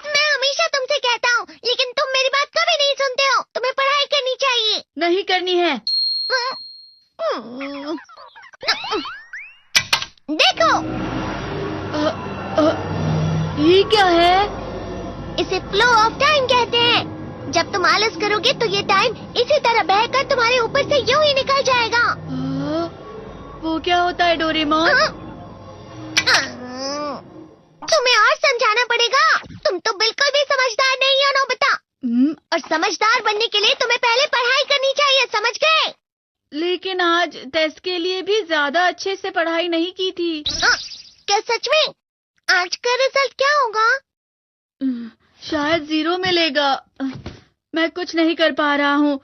मैं हमेशा तुमसे कहता हूँ, लेकिन तुम मेरी बात कभी नहीं सुनते हो। तुम्हें पढ़ाई करनी चाहिए। नहीं करनी है। देखो, ये क्या है? इसे फ्लो ऑफ टाइम कहते हैं। जब तुम आलस करोगे तो ये टाइम इसी तरह बहकर तुम्हारे ऊपर से यूं ही निकल जाएगा। वो क्या होता है डोरेमोन? तुम्हें और समझाना पड़ेगा। तुम तो बिल्कुल भी समझदार नहीं हो नोबिता। और समझदार बनने के लिए तुम्हें पहले पढ़ाई करनी चाहिए, समझ गए? लेकिन आज टेस्ट के लिए भी ज्यादा अच्छे से पढ़ाई नहीं की थी। क्या सच में? आज का रिजल्ट क्या होगा? शायद 0 मिलेगा। मैं कुछ नहीं कर पा रहा हूँ।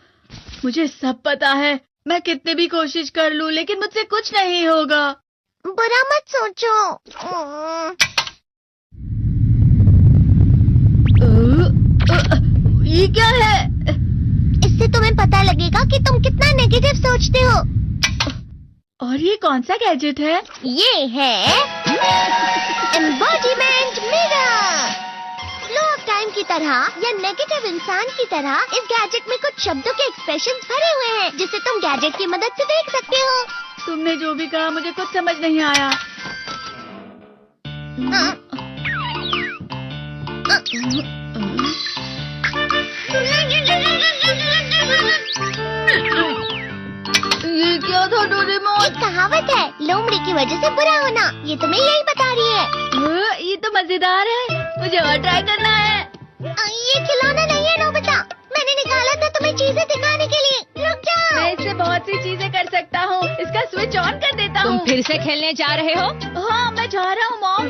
मुझे सब पता है। मैं कितने भी कोशिश कर लूँ, लेकिन मुझसे कुछ नहीं होगा। बुरा मत सोचो। ये क्या है? इससे तुम्हें पता लगेगा कि तुम कितना नेगेटिव सोचते हो। और ये कौन सा गैजेट है? ये है embodiment mirror. Flow of time की तरह या नेगेटिव इंसान की तरह इस गैजेट में कुछ शब्दों के एक्सप्रेशंस भरे हुए हैं, जिसे तुम गैजेट की मदद से देख सकते हो। तुमने जो भी कहा मुझे कुछ समझ नहीं आया। ये क्या था डोरेमोन? एक कहावत है, लोमड़ी की वजह से बुरा होना। ये तुम्हें यही बता रही है। ये तो मजेदार है। मुझे और ट्राई करना है। ये खिलौना नहीं है नोबिता। मैंने निकाला था तुम्हें चीजें दिखाने के लिए। रुक जाओ। मैं इससे बहुत सी चीजें कर सकता हूँ। इसका स्विच ऑन कर देता हूँ। तुम फिर से खेलने जा रहे हो? हाँ, मैं जा रहा हूँ मॉम।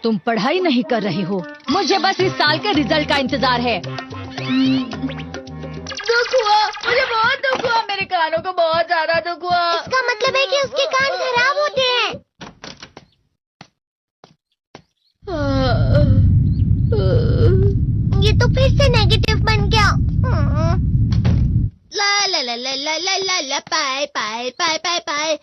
तुम पढ़ाई नहीं कर रही हो। मुझे बस इस साल के रिजल्ट का इंतजार है। दुख हुआ, मुझे बहुत दुख हुआ। मेरे कानों को बहुत ज्यादा दुख हुआ। इसका मतलब है कि उसके कान खराब होते हैं। ये तो फिर से नेगेटिव बन गया। ला ला ला ला ला ला ला ला पाए पाए पाए पाए पाए।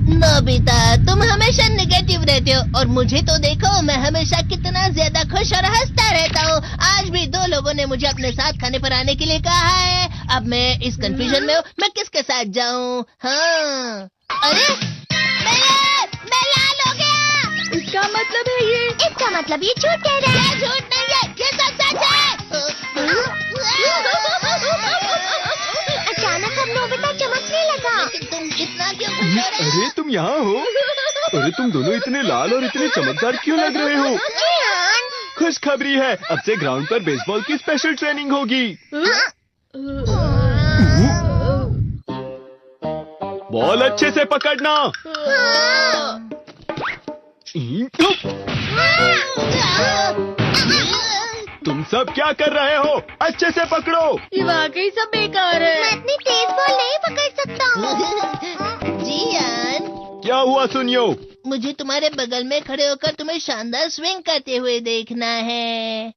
नोबिता, तुम हमेशा नेगेटिव रहते हो और मुझे तो देखो, मैं हमेशा कितना ज्यादा खुश और हंसता रहता हूँ। आज भी 2 लोगों ने मुझे अपने साथ खाने पर आने के लिए कहा है। अब मैं इस कंफ्यूजन में हूँ, मैं किसके साथ जाऊँ? हाँ, अरे मैं लाल हो गया। इसका मतलब है ये? इसका मतलब ये झूठ कह रहा है। झूठ नहीं है, ये सब सच है। अचानक अब नोबिता चमकने लगा। तुम इतना क्यों खुश हो रहे हो? अरे तुम यहाँ हो? अरे तुम दोनों इतने लाल और इतने चमकदार क्यों लग रहे हो? खुशखबरी है, अब से ग्राउंड पर बेसबॉल की स्पेशल ट्रेनिंग होगी। बॉल अच्छे से पकड़ना। तुम सब क्या कर रहे हो? अच्छे से पकड़ो। ये वाकई सब बेकार है। मैं इतनी तेज बॉल नहीं पकड़ सकता हूँ। जियान, क्या हुआ सुनियो? मुझे तुम्हारे बगल में खड़े होकर तुम्हें शानदार स्विंग करते हुए देखना है।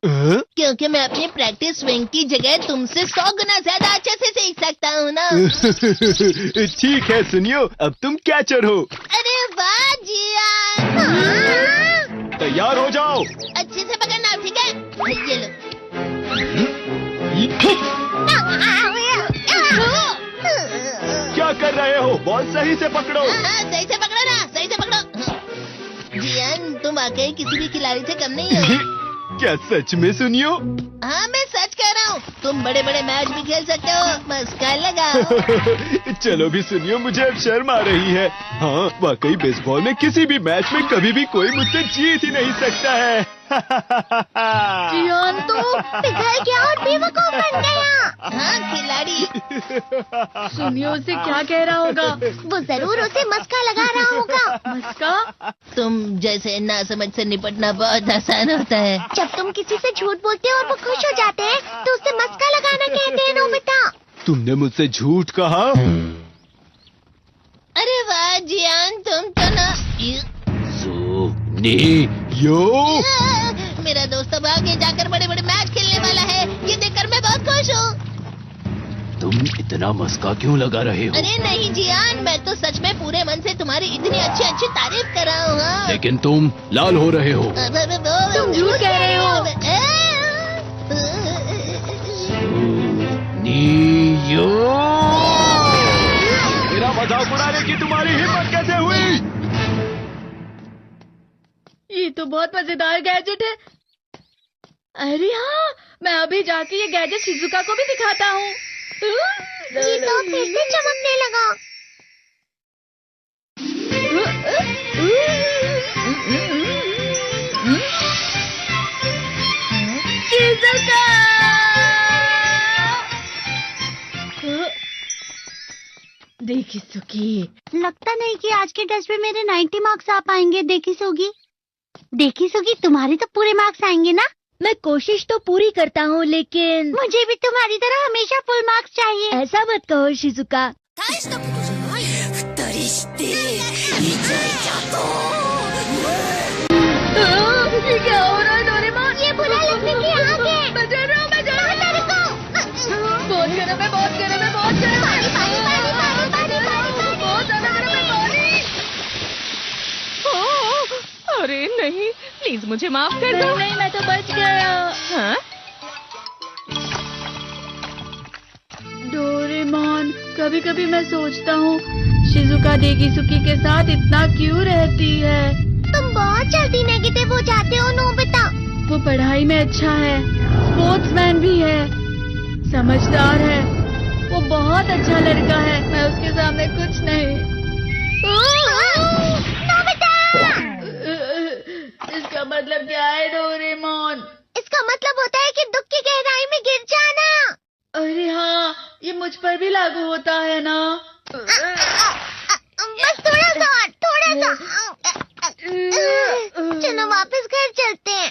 क्योंकि मैं अपनी प्रैक्टिस स्विंग की जगह तुमसे 100 गुना ज्यादा अच्छे से सीख सकता हूँ ना। ठीक है सुनियो, अब तुम कैचर हो। अरे वाह जियान। तैयार हो जाओ। अच्छे से पकड़ना, ठीक है? ये लो। क्या कर रहे हो? बॉल सही से पकड़ो। सही से पकड़ो ना, सही से पकड़ो। जियान, तुम वाकई किसी भी खिलाड़ी से कम नहीं हो। क्या सच में सुनियो? हाँ, मैं सच कह रहा हूँ। तुम बड़े बड़े मैच भी खेल सकते हो, बस कर लगाओ। चलो भी सुनियो, मुझे अब शर्म आ रही है। हाँ, वाकई बेसबॉल में किसी भी मैच में कभी भी कोई मुझसे जीत ही नहीं सकता है। जियान तो पिघल गया और बेवकूफ बन गया। हाँ, खिलाड़ी। सुनियो उसे क्या कह रहा होगा? वो जरूर उसे मस्का लगा रहा होगा। मस्का? तुम जैसे नासमझ से निपटना बहुत आसान होता है। जब तुम किसी से झूठ बोलते हो और वो खुश हो जाते हैं, तो उसे मस्का लगाना कहते हैं नोबिता। तुमने मुझसे झूठ कहा? अरे वाह जियान, तुम तो ना। यो मेरा दोस्त अब आगे जाकर बड़े बड़े मैच खेलने वाला है। ये देखकर मैं बहुत खुश हूँ। तुम इतना मस्का क्यों लगा रहे हो? अरे नहीं जियान, मैं तो सच में पूरे मन से तुम्हारी इतनी अच्छी अच्छी तारीफ कर रहा हूँ। हाँ। लेकिन तुम लाल हो रहे हो। तुम झूठ कह रहे हो। नियो, मेरा मजाक उड़ाने की तुम्हारी हिम्मत कैसे हुई? ये तो बहुत मजेदार गैजेट है। अरे हाँ, मैं अभी जाके ये गैजेट शिजुका को भी दिखाता हूँ। ये तो फिर से चमकने लगा। शिजुका! देखी सुकी, लगता नहीं कि आज के टेस्ट में मेरे 90 मार्क्स आ पाएंगे। देखी सोगी तुम्हारे तो पूरे मार्क्स आएंगे ना? मैं कोशिश तो पूरी करता हूँ, लेकिन मुझे भी तुम्हारी तरह हमेशा फुल मार्क्स चाहिए। ऐसा मत कहो शिजुका। ये क्या हो रहा है डोरेमोन? ये बुरा लगने की आग है। मैं डर रहा हूँ, मैं डर रहा हूँ। बहुत गर्म है, बहुत गर्म है, बहुत गर्म है। बहुत ज्यादा गर्म है पानी। अरे नहीं, प्लीज मुझे माफ कर दो। नहीं, मैं तो बच गया। हाँ? डोरेमोन, कभी कभी मैं सोचता हूँ शिजुका डेगिसुकी के साथ इतना क्यों रहती है। तुम बहुत जल्दी नेगेटिव हो जाते हो नोबिता। वो पढ़ाई में अच्छा है, स्पोर्ट्समैन भी है, समझदार है, वो बहुत अच्छा लड़का है। मैं उसके सामने कुछ नहीं। इसका मतलब क्या है डोरेमोन? इसका मतलब होता है कि दुख की गहराई में गिर जाना। अरे हाँ, ये मुझ पर भी लागू होता है ना। बस थोड़ा सा। चलो वापस घर चलते हैं।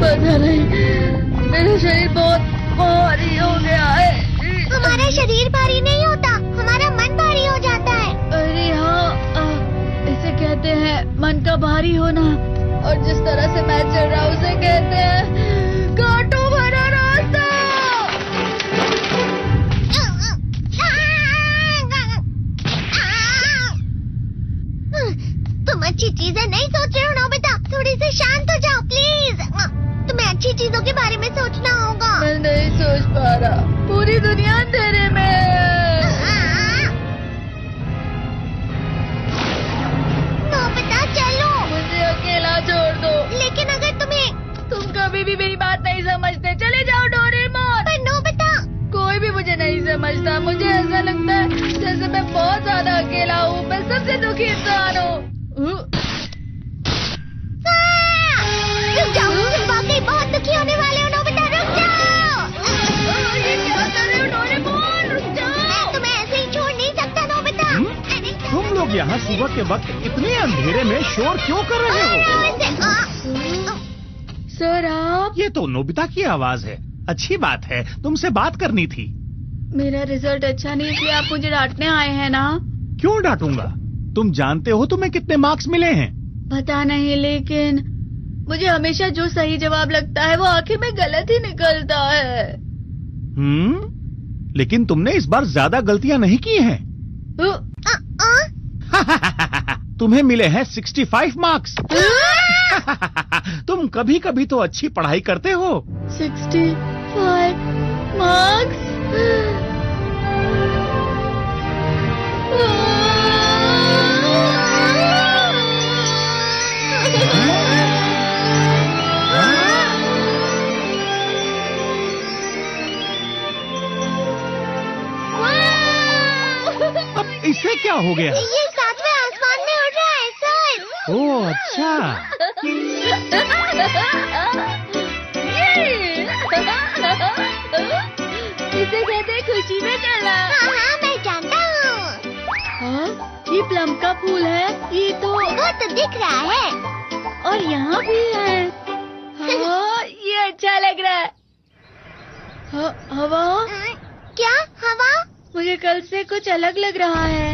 पता नहीं, मेरा शरीर बहुत भारी हो गया है। हमारा शरीर भारी नहीं होता, हमारा मन भारी हो जाता है। अरे हाँ, इसे कहते हैं मन का भारी होना। और जिस तरह से मैं चल रहा हूँ उसे कहते हैं कांटों भरा रास्ता। तुम अच्छी चीजें नहीं सोच रहे हो नोबिता, थोड़ी सी शांत हो जाओ प्लीज। तुम्हें अच्छी चीजों के बारे में सोचना होगा। मैं नहीं सोच पा रहा, पूरी दुनिया अंधेरे में है। नोबिता चलो। मुझे अकेला छोड़ दो। लेकिन अगर तुम कभी भी मेरी बात नहीं समझते, चले जाओ डोरेमोन। पर नोबिता। कोई भी मुझे नहीं समझता। मुझे ऐसा लगता है जैसे मैं बहुत ज्यादा अकेला हूँ। मैं सबसे दुखी इंसान हूँ। रुक जाओ, तुम वाकई बहुत दुखी होने वाले हो नोबिता, रुक जाओ। ये क्या कर रहे हो डोरेमोन? रुक जाओ। मैं तुम्हें ऐसे ही छोड़ नहीं सकता नोबिता। अरे तुम लोग यहाँ सुबह के वक्त इतने अंधेरे में शोर क्यों कर रहे हो? सर आप? ये तो नोबिता की आवाज है। अच्छी बात है, तुमसे बात करनी थी। मेरा रिजल्ट अच्छा नहीं, इसलिए आप मुझे डांटने आए हैं ना? क्यों डांटूंगा? तुम जानते हो तुम्हें कितने मार्क्स मिले हैं? पता नहीं, लेकिन मुझे हमेशा जो सही जवाब लगता है वो आखिर में गलत ही निकलता है। लेकिन तुमने इस बार ज्यादा गलतियां नहीं की हैं। तुम्हें मिले हैं 65 मार्क्स। तुम कभी कभी तो अच्छी पढ़ाई करते हो। 65 मार्क्स? अब इससे क्या हो गया? ये सातवें आसमान में उड़ रहा है सर। ओह अच्छा। इसे कहते हैं खुशी में चला। हाँ मैं जानता हूँ। हाँ, ये प्लम का फूल है। ये तो वो तो दिख रहा है। और यहाँ भी है। हाँ, ये अच्छा लग रहा है। हवा? क्या हवा? मुझे कल से कुछ अलग लग रहा है।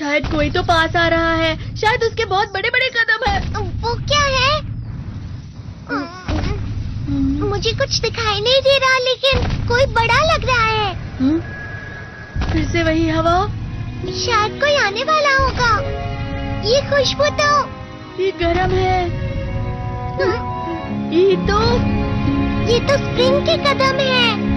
शायद कोई तो पास आ रहा है। शायद उसके बहुत बड़े बड़े कदम है। वो क्या है? मुझे कुछ दिखाई नहीं दे रहा, लेकिन कोई बड़ा लग रहा है। फिर से वही हवा। शायद कोई आने वाला होगा। ये खुशबू तो ये गरम है। ये तो स्प्रिंग के कदम है।